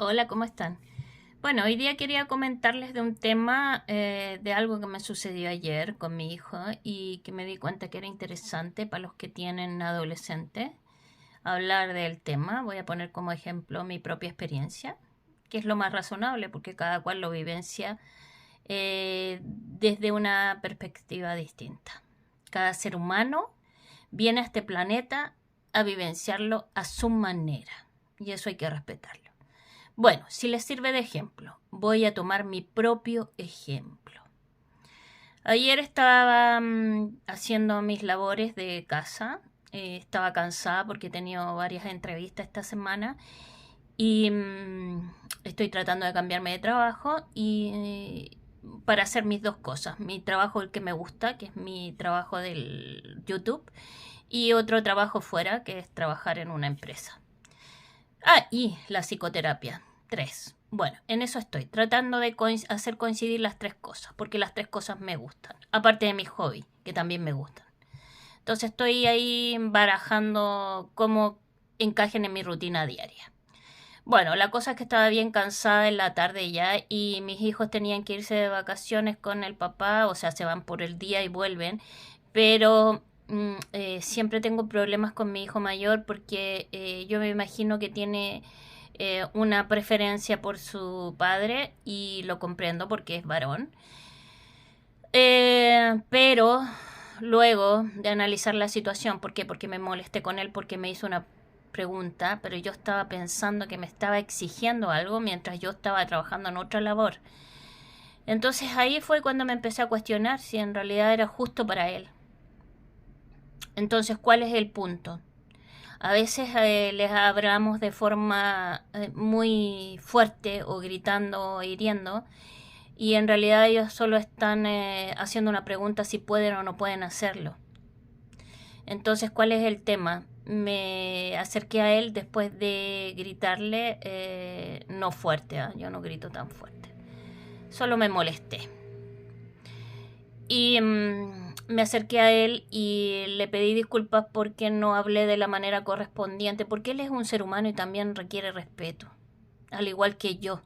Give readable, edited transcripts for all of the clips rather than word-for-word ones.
Hola, ¿cómo están? Bueno, hoy día quería comentarles de un tema, de algo que me sucedió ayer con mi hijo y que me di cuenta que era interesante para los que tienen adolescentes hablar del tema. Voy a poner como ejemplo mi propia experiencia, que es lo más razonable porque cada cual lo vivencia desde una perspectiva distinta. Cada ser humano viene a este planeta a vivenciarlo a su manera y eso hay que respetarlo. Bueno, si les sirve de ejemplo, voy a tomar mi propio ejemplo. Ayer estaba haciendo mis labores de casa, estaba cansada porque he tenido varias entrevistas esta semana y estoy tratando de cambiarme de trabajo y para hacer mis dos cosas, mi trabajo el que me gusta, que es mi trabajo del YouTube, y otro trabajo fuera, que es trabajar en una empresa. Ah, y la psicoterapia. Tres. Bueno, en eso estoy, tratando de hacer coincidir las tres cosas, porque las tres cosas me gustan, aparte de mis hobbies, que también me gustan. Entonces estoy ahí barajando cómo encajen en mi rutina diaria. Bueno, la cosa es que estaba bien cansada en la tarde ya y mis hijos tenían que irse de vacaciones con el papá, o sea, se van por el día y vuelven, pero siempre tengo problemas con mi hijo mayor porque yo me imagino que tiene una preferencia por su padre y lo comprendo porque es varón. Pero luego de analizar la situación, ¿por qué? Porque me molesté con él, porque me hizo una pregunta, pero yo estaba pensando que me estaba exigiendo algo mientras yo estaba trabajando en otra labor. Entonces ahí fue cuando me empecé a cuestionar si en realidad era justo para él. Entonces, ¿cuál es el punto? A veces les hablamos de forma muy fuerte o gritando o hiriendo y en realidad ellos solo están haciendo una pregunta si pueden o no pueden hacerlo. Entonces, ¿cuál es el tema? Me acerqué a él después de gritarle, no fuerte, ¿eh? Yo no grito tan fuerte, solo me molesté. Y me acerqué a él y le pedí disculpas porque no hablé de la manera correspondiente, porque él es un ser humano y también requiere respeto, al igual que yo.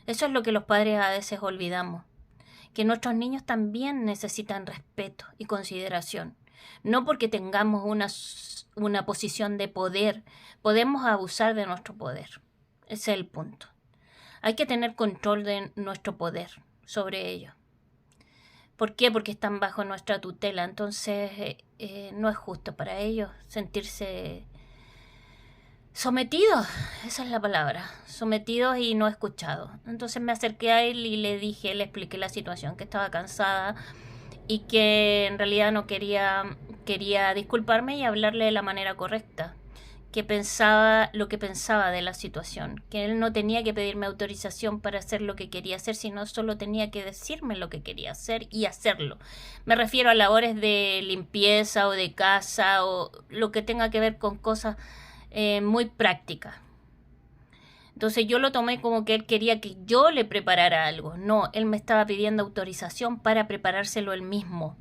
Eso es lo que los padres a veces olvidamos, que nuestros niños también necesitan respeto y consideración. No porque tengamos una posición de poder, podemos abusar de nuestro poder. Ese es el punto. Hay que tener control de nuestro poder sobre ellos. ¿Por qué? Porque están bajo nuestra tutela. Entonces no es justo para ellos sentirse sometidos, esa es la palabra, sometidos y no escuchados. Entonces me acerqué a él y le dije, le expliqué la situación, que estaba cansada y que en realidad no quería disculparme y hablarle de la manera correcta, que pensaba lo que pensaba de la situación, que él no tenía que pedirme autorización para hacer lo que quería hacer, sino solo tenía que decirme lo que quería hacer y hacerlo. Me refiero a labores de limpieza o de casa o lo que tenga que ver con cosas muy prácticas. Entonces yo lo tomé como que él quería que yo le preparara algo. No, él me estaba pidiendo autorización para preparárselo él mismo.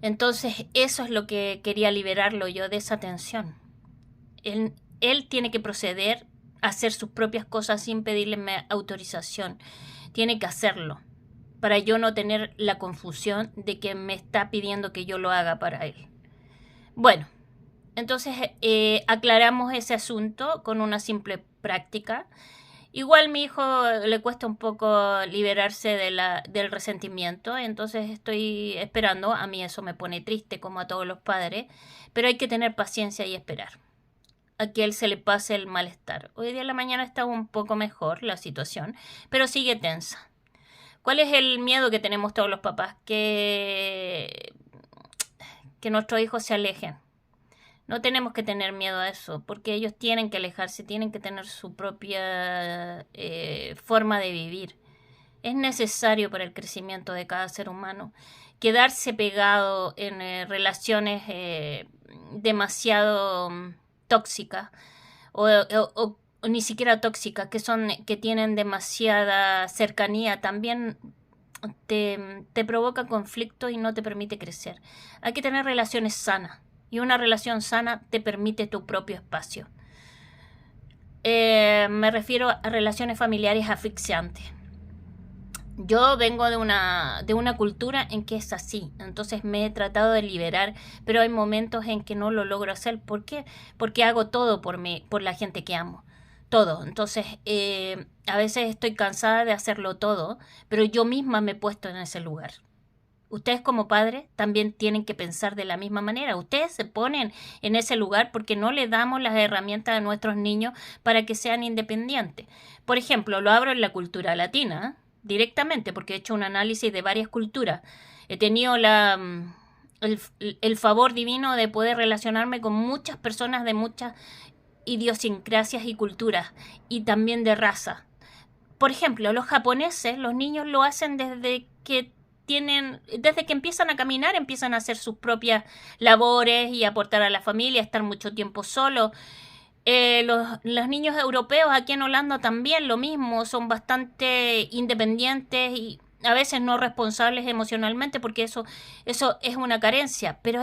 Entonces eso es lo que quería liberarlo yo de esa tensión. Él tiene que proceder a hacer sus propias cosas sin pedirle autorización. Tiene que hacerlo para yo no tener la confusión de que me está pidiendo que yo lo haga para él. Bueno, entonces aclaramos ese asunto con una simple práctica. Igual a mi hijo le cuesta un poco liberarse del resentimiento, entonces estoy esperando, a mí eso me pone triste como a todos los padres, pero hay que tener paciencia y esperar a que él se le pase el malestar. Hoy día en la mañana está un poco mejor la situación, pero sigue tensa. ¿Cuál es el miedo que tenemos todos los papás? Que nuestros hijos se alejen. No tenemos que tener miedo a eso, porque ellos tienen que alejarse, tienen que tener su propia forma de vivir. Es necesario para el crecimiento de cada ser humano quedarse pegado en relaciones demasiado tóxicas o ni siquiera tóxicas, que tienen demasiada cercanía, también te provoca conflictos y no te permite crecer. Hay que tener relaciones sanas y una relación sana te permite tu propio espacio. me refiero a relaciones familiares asfixiantes. Yo vengo de una cultura en que es así, entonces me he tratado de liberar, pero hay momentos en que no lo logro hacer. ¿Por qué? Porque hago todo por mí, por la gente que amo, todo. Entonces, a veces estoy cansada de hacerlo todo, pero yo misma me he puesto en ese lugar. Ustedes como padres también tienen que pensar de la misma manera. Ustedes se ponen en ese lugar porque no le damos las herramientas a nuestros niños para que sean independientes. Por ejemplo, lo abro en la cultura latina, directamente, porque he hecho un análisis de varias culturas. He tenido el favor divino de poder relacionarme con muchas personas de muchas idiosincrasias y culturas, y también de raza. Por ejemplo, los japoneses, los niños lo hacen desde que empiezan a caminar, empiezan a hacer sus propias labores y aportar a la familia, estar mucho tiempo solos. Los niños europeos aquí en Holanda también lo mismo, son bastante independientes y a veces no responsables emocionalmente, porque eso es una carencia, pero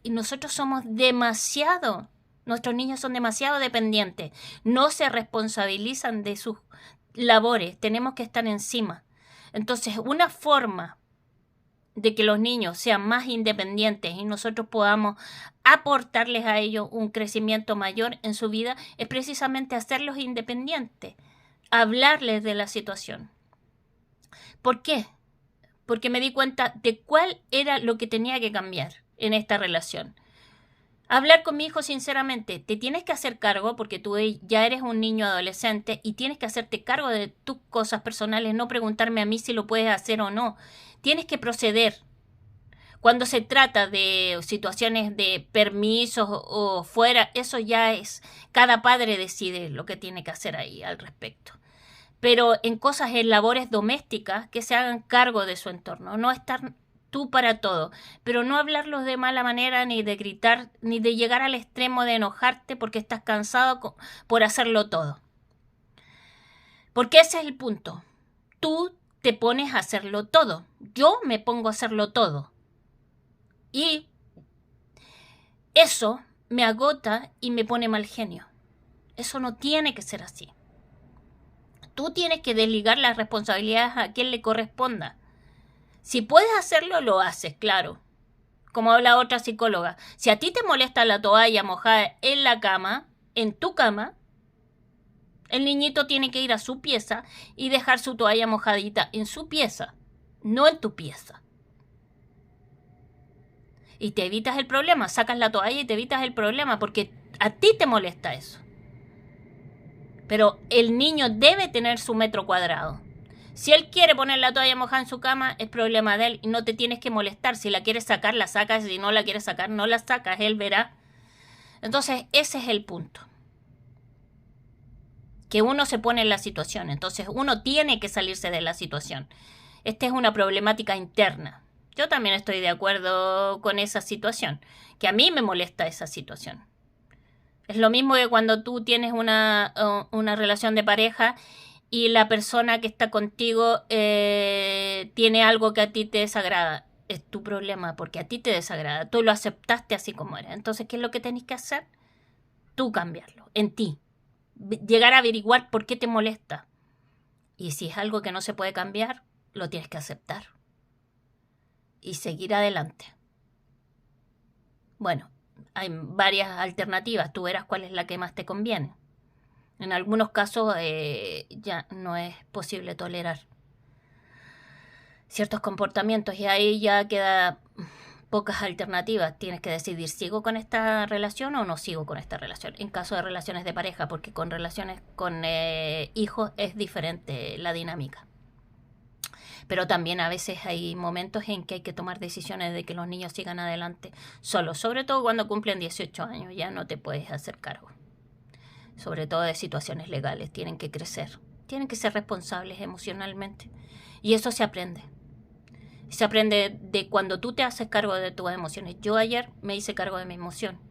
nosotros somos nuestros niños son demasiado dependientes, no se responsabilizan de sus labores, tenemos que estar encima. Entonces, una forma de que los niños sean más independientes y nosotros podamos aportarles a ellos un crecimiento mayor en su vida es precisamente hacerlos independientes, hablarles de la situación. ¿Por qué? Porque me di cuenta de cuál era lo que tenía que cambiar en esta relación. Hablar con mi hijo sinceramente, te tienes que hacer cargo porque tú ya eres un niño adolescente y tienes que hacerte cargo de tus cosas personales, no preguntarme a mí si lo puedes hacer o no. Tienes que proceder. Cuando se trata de situaciones de permisos o fuera, eso ya es, cada padre decide lo que tiene que hacer ahí al respecto. Pero en cosas, en labores domésticas, que se hagan cargo de su entorno, no estar tú para todo, pero no hablarlos de mala manera, ni de gritar, ni de llegar al extremo de enojarte porque estás cansado por hacerlo todo. Porque ese es el punto. Tú te pones a hacerlo todo. Yo me pongo a hacerlo todo. Y eso me agota y me pone mal genio. Eso no tiene que ser así. Tú tienes que desligar las responsabilidades a quien le corresponda. Si puedes hacerlo, lo haces, claro. Como habla otra psicóloga. Si a ti te molesta la toalla mojada en la cama, en tu cama, el niñito tiene que ir a su pieza y dejar su toalla mojadita en su pieza, no en tu pieza. Y te evitas el problema, sacas la toalla y te evitas el problema porque a ti te molesta eso. Pero el niño debe tener su metro cuadrado. Si él quiere poner la toalla mojada en su cama, es problema de él y no te tienes que molestar. Si la quieres sacar, la sacas. Si no la quieres sacar, no la sacas. Él verá. Entonces, ese es el punto. Que uno se pone en la situación. Entonces, uno tiene que salirse de la situación. Esta es una problemática interna. Yo también estoy de acuerdo con esa situación. Que a mí me molesta esa situación. Es lo mismo que cuando tú tienes una relación de pareja y la persona que está contigo tiene algo que a ti te desagrada. Es tu problema porque a ti te desagrada. Tú lo aceptaste así como era. Entonces, ¿qué es lo que tenés que hacer? Tú cambiarlo, en ti. Llegar a averiguar por qué te molesta. Y si es algo que no se puede cambiar, lo tienes que aceptar. Y seguir adelante. Bueno, hay varias alternativas. Tú verás cuál es la que más te conviene. En algunos casos ya no es posible tolerar ciertos comportamientos y ahí ya queda pocas alternativas. Tienes que decidir, ¿sigo con esta relación o no sigo con esta relación? En caso de relaciones de pareja, porque con relaciones con hijos es diferente la dinámica. Pero también a veces hay momentos en que hay que tomar decisiones de que los niños sigan adelante solos, sobre todo cuando cumplen 18 años, ya no te puedes hacer cargo. Sobre todo de situaciones legales, tienen que crecer, tienen que ser responsables emocionalmente. Y eso se aprende. Se aprende de cuando tú te haces cargo de tus emociones. Yo ayer me hice cargo de mi emoción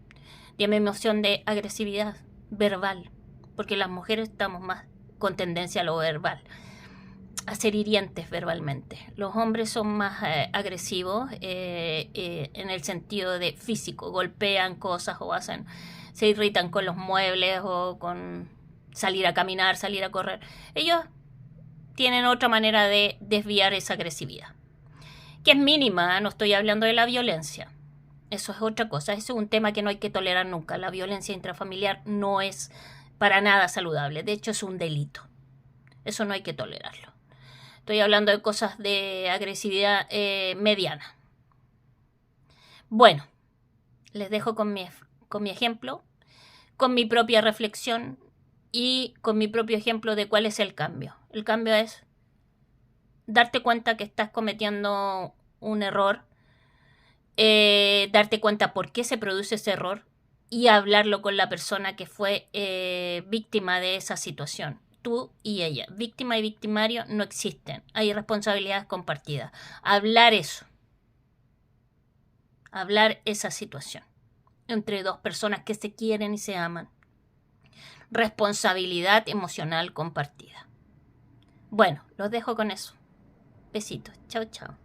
de agresividad verbal, porque las mujeres estamos más con tendencia a lo verbal, a ser hirientes verbalmente. Los hombres son más agresivos en el sentido de físico, golpean cosas o se irritan con los muebles o con salir a caminar, salir a correr. Ellos tienen otra manera de desviar esa agresividad, que es mínima, no estoy hablando de la violencia. Eso es otra cosa, eso es un tema que no hay que tolerar nunca. La violencia intrafamiliar no es para nada saludable, de hecho es un delito. Eso no hay que tolerarlo. Estoy hablando de cosas de agresividad mediana. Bueno, les dejo con mi ejemplo, con mi propia reflexión y con mi propio ejemplo de cuál es el cambio. El cambio es darte cuenta que estás cometiendo un error, darte cuenta por qué se produce ese error y hablarlo con la persona que fue víctima de esa situación. Tú y ella. Víctima y victimario no existen. Hay responsabilidades compartidas. Hablar eso. Hablar esa situación. Entre dos personas que se quieren y se aman. Responsabilidad emocional compartida. Bueno, los dejo con eso. Besitos. Chao, chao.